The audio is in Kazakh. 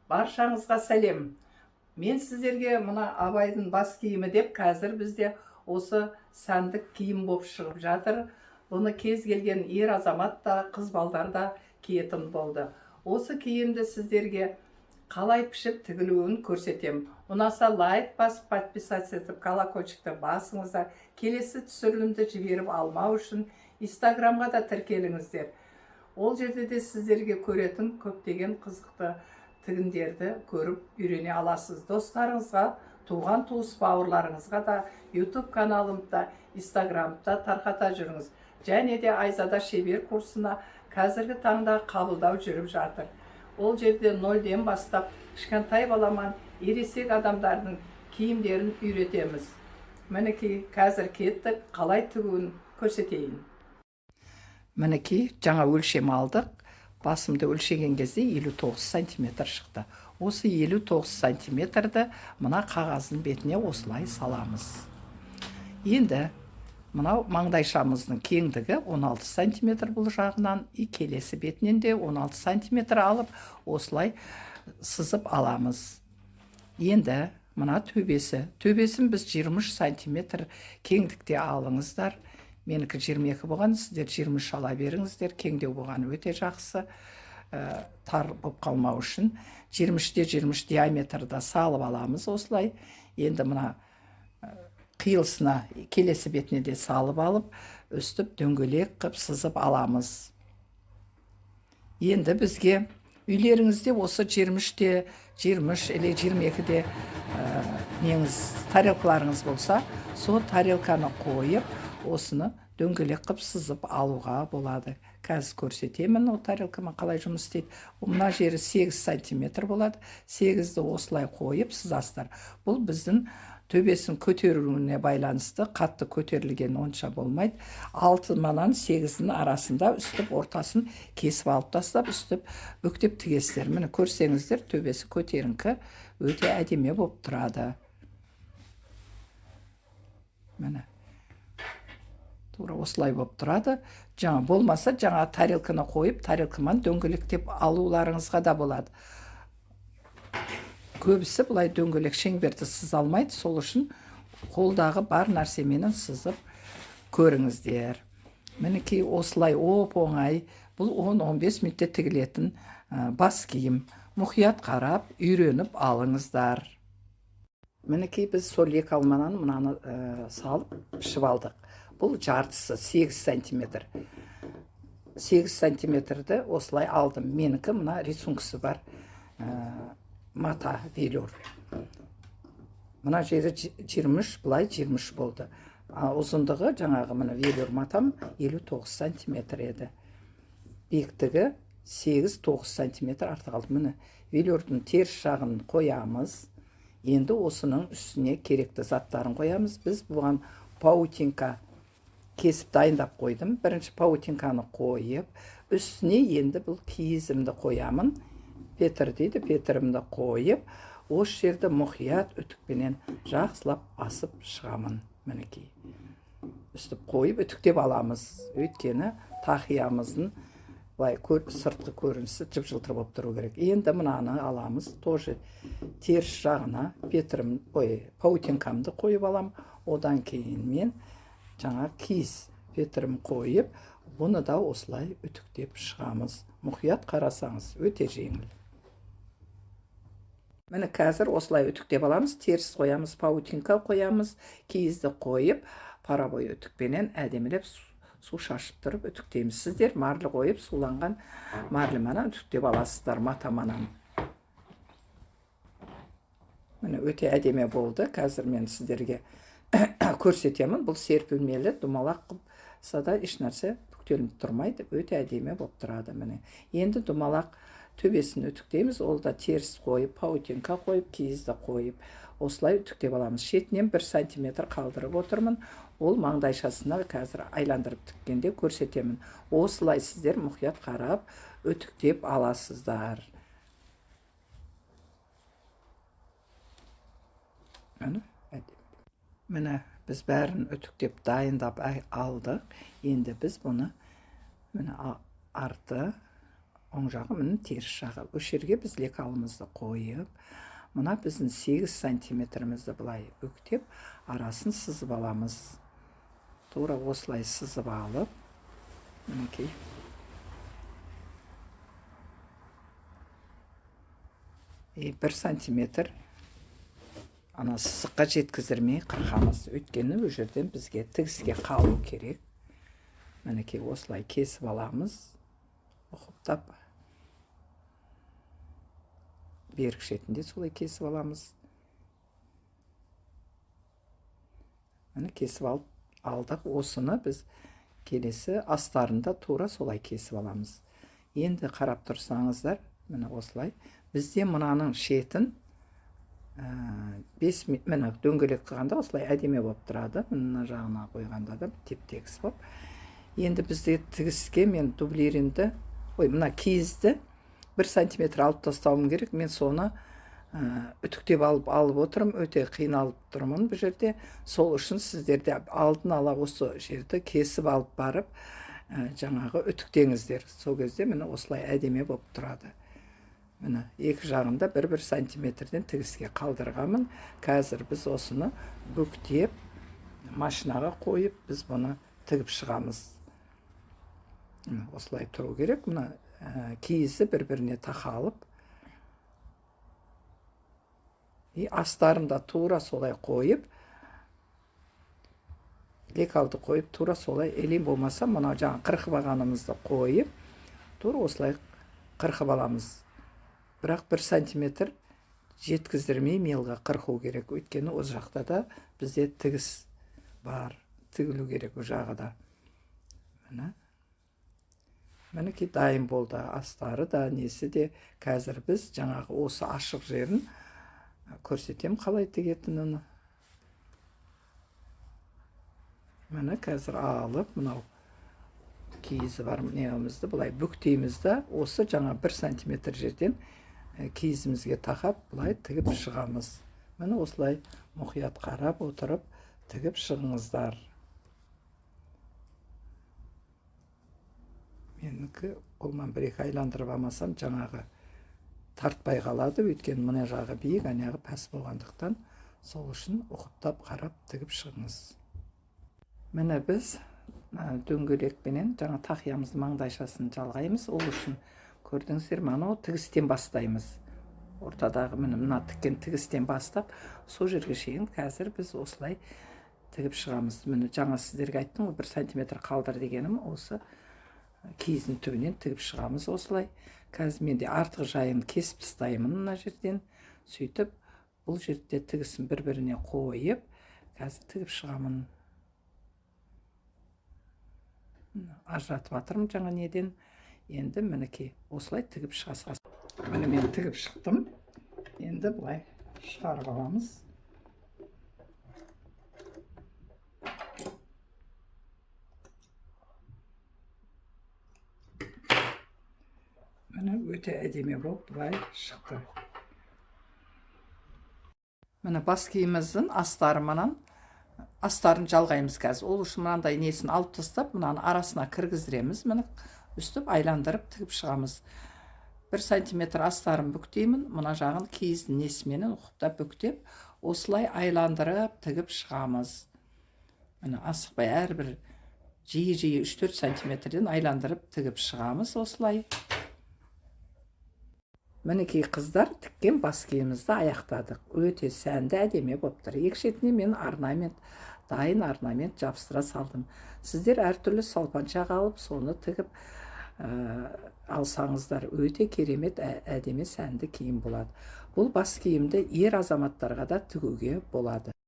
Баршаңызға сәлем. Мен сіздерге мына Абайдың бас киімі деп, қазір бізде осы сәндік киім болып шығып жатыр. Бұны кез келген ер азамат та, қыз балдар да киетін болды. Осы киімді сіздерге қалай пішіп тігілуін көрсетем. Ұнаса лайк басып, подписаться етіп, колокольчикті басыңыздар. Келесі түсірілімді жіберіп алмау үшін Инстаграмға да тіркеліңіздер. Ол жерде де сіздерге көретін көптеген қызықты тігіндерді көріп үйрене аласыз. Достарыңызға, туған туыс бауырларыңызға да YouTube каналымда, Инстаграмда тарқата жүріңіз. Және де Айзада шебер курсына қазіргі таңда қабылдау жүріп жатыр. Ол жерде 0-ден бастап кішкентай баламан ересек адамдардың киімдерін үйретеміз. Мінекей қазір кеттік, қалай тігуін көрсетейін. Мінекей жаңа өлшем алдық. Басымды өлшеген кезде 59 сантиметр шықты. Осы 59 сантиметрді мына қағаздың бетіне осылай саламыз. Енді мынау маңдайшамыздың кеңдігі 16 сантиметр бұл жағынан, келесі бетінен де 16 сантиметр алып, осылай сызып аламыз. Енді мына төбесін біз 23 сантиметр кеңдікте алыңыздар. Менікі 22 болған, сіздер 23 ала беріңіздер. Кеңдеу болған өте жақсы, тар болып қалмау үшін 23-те 23 диаметрда салып аламыз осылай. Енді мына қиылысына келесі бетіне де салып алып, үстіп дөңгелек қып сызып аламыз. Енді бізге үйлеріңізде осы 23-те 23 или 22-де тарелкаларыңыз болса, сол тарелканы қойып, осыны дөңгелек қып сызып алуға болады. Қазір көрсетемін, ол тарелкамен қалай жұмыс істейді. Мына жері 8 сантиметр болады. 8-ді осылай қойып сызасыздар. Бұл біздің төбесін көтеруіне байланысты, қатты көтерілген онша болмайды. 6 манан 8-дің арасында үстіп ортасын кесіп алып тастап, үстіп бүктеп тігесіздер. Міне көрсеңіздер, төбесі көтеріңкі өте әдемі болып тұрады. Міне тура осылай болып тұрады. Жаңа болмаса, жаңа тарелканы қойып, тарелкамен дөңгелектеп алуларыңызға да болады. Көбісі бұлай дөңгелек шеңберді сыза алмайды, сол үшін қолдағы бар нәрсеменен сызып көріңіздер. Мінекей осылай оп-оңай, бұл 10-15 минутте тігілетін бас киім. Мұқият қарап, үйреніп алыңыздар. Мінекей біз сол екі алманан мынаны салып пішіп алдық. Бұл жартысы 8 сантиметр. 8 сантиметрді осылай алдым. Менікі мына рисункысы бар мата велюр. Мына жері 23, бұлай 23 болды. Ұзындығы жаңағы мына велюр матам 59 сантиметр еді. Биіктігі 8-9 сантиметр артық алды. Міне велюрдың теріс жағын қоямыз. Енді осының үстіне керекті заттарын қоямыз. Біз бұған паутинка кесіп дайындап қойдым. Бірінші паутинканы қойып, үстіне енді бұл киізімді қоямын. Петр дейді, петрімді қойып, осы жерді мұқият үтікпенен жақсылап басып шығамын. Мінекей. Үстіп қойып, үтіктеп аламыз. Өйткені тақиямыздың сыртқы көрінісі жып-жылтыр болып тұру керек. Енді мынаны аламыз, тоже теріс жағына паутинкамды қойып алам. Одан кейін мен жаңа киіз петрім қойып, бұны да осылай үтіктеп шығамыз. Мұқият қарасаңыз, өте жеңіл. Міне қазір осылай үтіктеп аламыз, теріс қоямыз, паутинка қоямыз, киізді қойып, парабой үтікпенен әдемілеп су шашып тұрып үтіктейміз. Сіздер марлы қойып, суланған марлыманан үтіктеп аласыздар, матаманан. Міне өте әдемі болды. Қазір мен сіздерге көрсетемін. Бұл серпілмелі, думалақ қылса да ешнәрсе бүктеліп тұрмайды. Өте әдемі болып тұрады. Міне енді думалақ төбесін үтіктейміз. Ол да теріс қойып, паутинка қойып, киізді қойып, осылай үтіктеп аламыз. Шетінен 1 сантиметр қалдырып отырмын. Ол маңдайшасына қазір айландырып тіккенде көрсетемін. Осылай сіздер мұқият қарап үтіктеп аласыздар. Міне біз бәрін үтіктеп дайындап алдық. Енді біз бұны арты оң жағы міне теріс жағы. Осы жерге біз лекалымызды қойып, мына біздің 8 сантиметрімізді былай бүктеп, арасын сызып аламыз. Тура осылай сызып алып, мінекей. И 1 сантиметр ана сызыққа жеткіздірмей қырқамыз. Өйткені ол жерден бізге тігіске қалу керек. Мінекей осылай кесіп аламыз. Ұқыптап. Берік шетінде солай кесіп аламыз. Міне кесіп алдық. Осыны біз келесі астарында тура солай кесіп аламыз. Енді қарап тұрсаңыздар, міне осылай. Бізде мұнаның шетін 5 міне дөңгелек қылғанда осылай әдемі болып тұрады. Мына жағына қойғанда да теп-тегіс болып. Енді бізде тігіске мен дублиринді, мына киізді 1 сантиметр алып тастауым керек. Мен соны үтіктеп алып отырмын. Өте қиналып тұрмын бұл жерде. Сол үшін сіздерде алдын ала осы жерді кесіп алып барып, жаңағы үтіктеңіздер. Сол кезде міне осылай әдемі болып тұрады. Міне екі жағында 1-1 сантиметрден тігіске қалдырғамын. Қазір біз осыны бүктеп, машинаға қойып, біз бұны тігіп шығамыз. Осылай тұру керек. Мына киізі бір-біріне тақалып, астарында тура солай қойып, лекалды қойып, тура солай елем болмаса, мына жаңа қырқып алғанымызды қойып, тура осылай қырқып аламыз. Бірақ 1 сантиметр жеткіздірмей мелға қырқу керек. Өйткені ол жақта да бізде тігіс бар, тігілу керек ол жағы да. Мінекей дайын болды. Астары да, несі де. Қазір біз жаңағы осы ашық жерін көрсетем қалай тігетінін. Міне қазір алып, мынау киізі бар неғымызды бұлай бүктеймізді. Осы жаңа 1 сантиметр жерден киізімізге тақап, бұлай тігіп шығамыз. Міне осылай мұқият қарап отырып, тігіп шығыңыздар. Менікі қолман 1-2 айландырып алмасам жаңағы тартпай қалады. Өйткені мына жағы биік, анағы пәс болғандықтан, сол үшін ұқыптап қарап тігіп шығыңыз. Міне біз дөңгелекпенен жаңа тақиямызды маңдайшасын жалғаймыз. Ол үшін көрдіңіздер, мынау тігістен бастаймыз. Ортадағы мына тіккен тігістен бастап, сол жерге шейін қазір біз осылай тігіп шығамыз. Міне жаңа сіздерге айттым, 1 сантиметр қалдыр дегенім осы киіздің түбінен тігіп шығамыз осылай. Қазір менде артық жайын кесіп тастаймын мына жерден. Сөйтіп, бұл жерде тігісін бір-біріне қойып, қазір тігіп шығамын. Ажыратып атырмын жаңа неден. Енді мінекей осылай тігіп шығасыз. Міне мен тігіп шықтым. Енді бұлай шығарып аламыз. Міне өте әдемі болып бұлай шықты. Міне бас киіміміздің астарын жалғаймыз қазір. Ол үшін мынандай несін алып тастап, мынаны арасына кіргіздіреміз. Міне үстіп айландырып тігіп шығамыз. 1 сантиметр астарын бүктеймін. Мына жағын киіздің несіменен ұқыптап бүктеп, осылай айландырып тігіп шығамыз. Міне асықпай әрбір жиі 3-4 сантиметрден айландырып тігіп шығамыз осылай. Мінекей қыздар тіккен бас киімімізді аяқтадық. Өте сәнді әдемі болып тұр. Екі шетіне мен дайын орнамент жабыстыра салдым. Сіздер әртүрлі салпаншақ алып, соны тігіп алсаңыздар өте керемет әдемі сәнді киім болады. Бұл бас киімді ер азаматтарға да тігуге болады.